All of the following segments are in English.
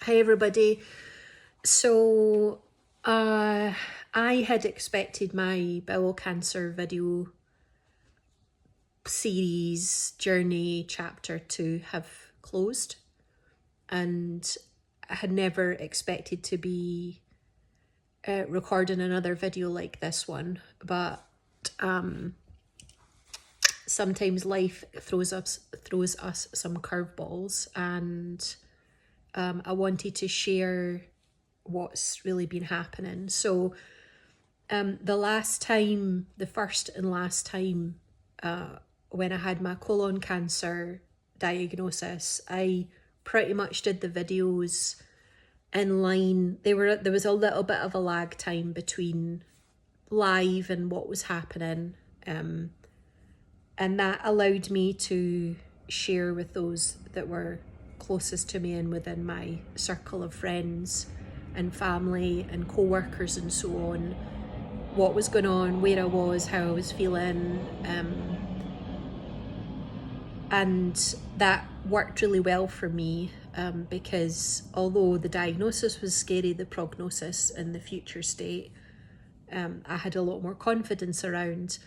Hi everybody. So I had expected my bowel cancer video series journey chapter to have closed, and I had never expected to be recording another video like this one, but sometimes life throws us some curveballs, and I wanted to share what's really been happening. So the first and last time when I had my colon cancer diagnosis, I pretty much did the videos in line. There was a little bit of a lag time between live and what was happening, and that allowed me to share with those that were closest to me and within my circle of friends and family and co-workers and so on, what was going on, where I was, how I was feeling, and that worked really well for me, because although the diagnosis was scary, the prognosis and the future state, I had a lot more confidence around.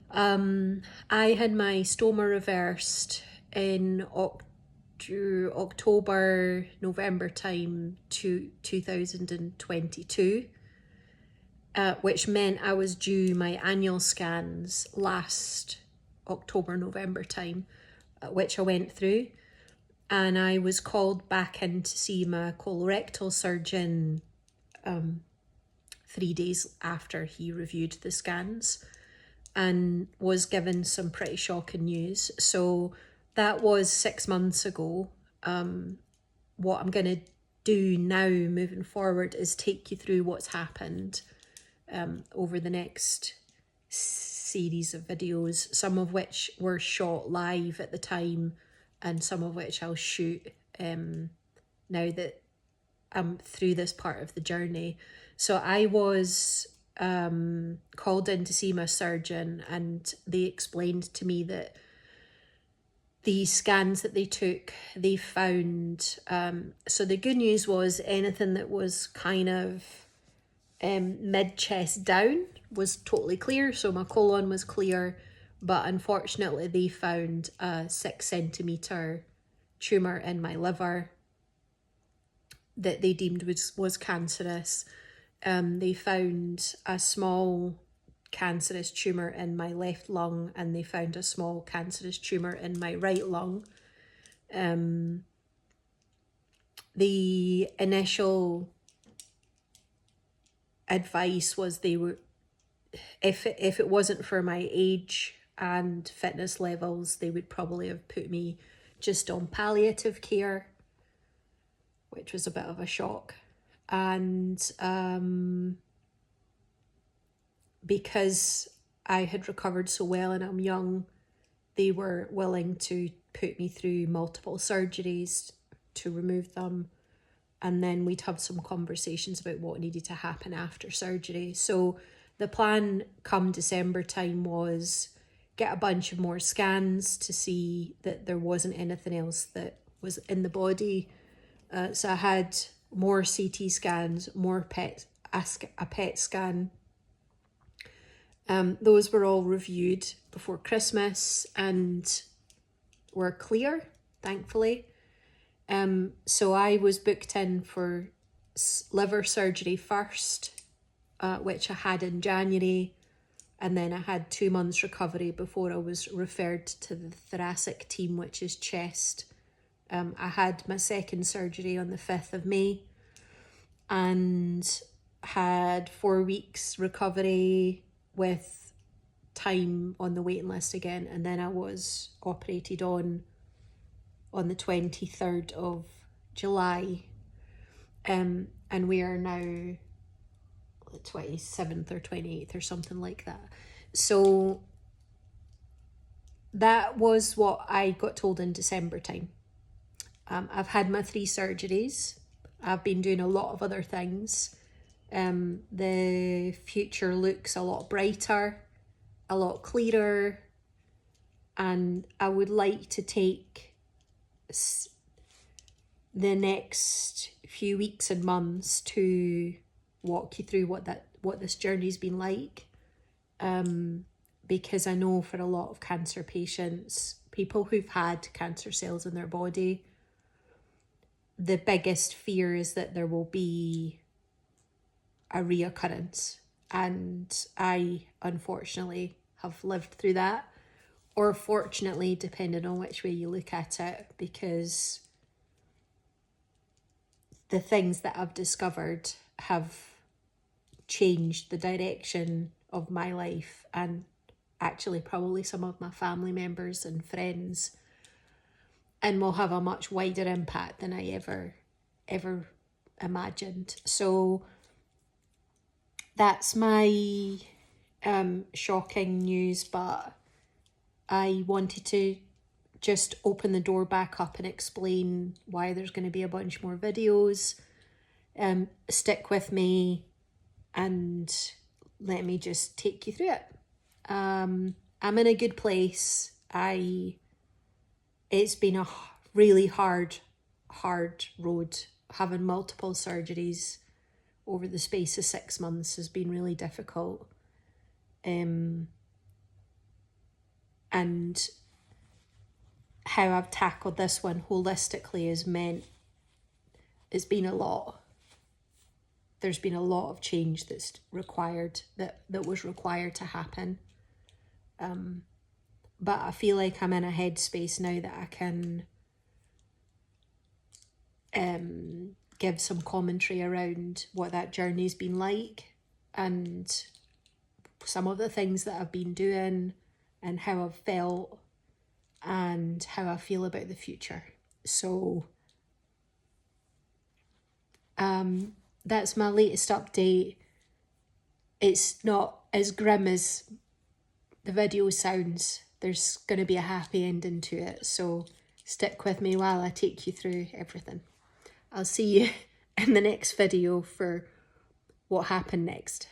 I had my stoma reversed in October, November time to 2022, which meant I was due my annual scans last October, November time, which I went through. And I was called back in to see my colorectal surgeon 3 days after he reviewed the scans, and was given some pretty shocking news. So that was 6 months ago. What I'm going to do now moving forward is take you through what's happened over the next series of videos, some of which were shot live at the time and some of which I'll shoot now that I'm through this part of the journey. So I was called in to see my surgeon, and they explained to me that the scans that they took, they found, so the good news was anything that was kind of mid-chest down was totally clear, so my colon was clear, but unfortunately they found a 6 centimetre tumour in my liver that they deemed was cancerous. They found a small cancerous tumour in my left lung, and they found a small cancerous tumour in my right lung. The initial advice was they were, if it wasn't for my age and fitness levels, they would probably have put me just on palliative care, which was a bit of a shock. And because I had recovered so well and I'm young, they were willing to put me through multiple surgeries to remove them, and then we'd have some conversations about what needed to happen after surgery. So the plan come December time was get a bunch of more scans to see that there wasn't anything else that was in the body. So I had more CT scans, a PET scan. Those were all reviewed before Christmas and were clear, thankfully. So I was booked in for liver surgery first, which I had in January, and then I had 2 months recovery before I was referred to the thoracic team, which is chest. I had my second surgery on the 5th of May and had 4 weeks recovery with time on the waiting list again, and then I was operated on the 23rd of July, and we are now the 27th or 28th or something like that. So that was what I got told in December time. I've had my 3 surgeries. I've been doing a lot of other things. The future looks a lot brighter, a lot clearer, and I would like to take the next few weeks and months to walk you through what this journey's been like. Because I know for a lot of cancer patients, people who've had cancer cells in their body, the biggest fear is that there will be a reoccurrence. And I, unfortunately, have lived through that. Or fortunately, depending on which way you look at it, because the things that I've discovered have changed the direction of my life, and actually probably some of my family members and friends, and will have a much wider impact than I ever imagined. So that's my shocking news, but I wanted to just open the door back up and explain why there's going to be a bunch more videos. Stick with me and let me just take you through it. I'm in a good place. It's been a really hard road. Having multiple surgeries over the space of 6 months has been really difficult. And how I've tackled this one holistically has meant it's been a lot. There's been a lot of change that's required, that was required to happen. But I feel like I'm in a headspace now that I can give some commentary around what that journey's been like, and some of the things that I've been doing, and how I've felt, and how I feel about the future. So that's my latest update. It's not as grim as the video sounds. There's going to be a happy ending to it. So stick with me while I take you through everything. I'll see you in the next video for what happened next.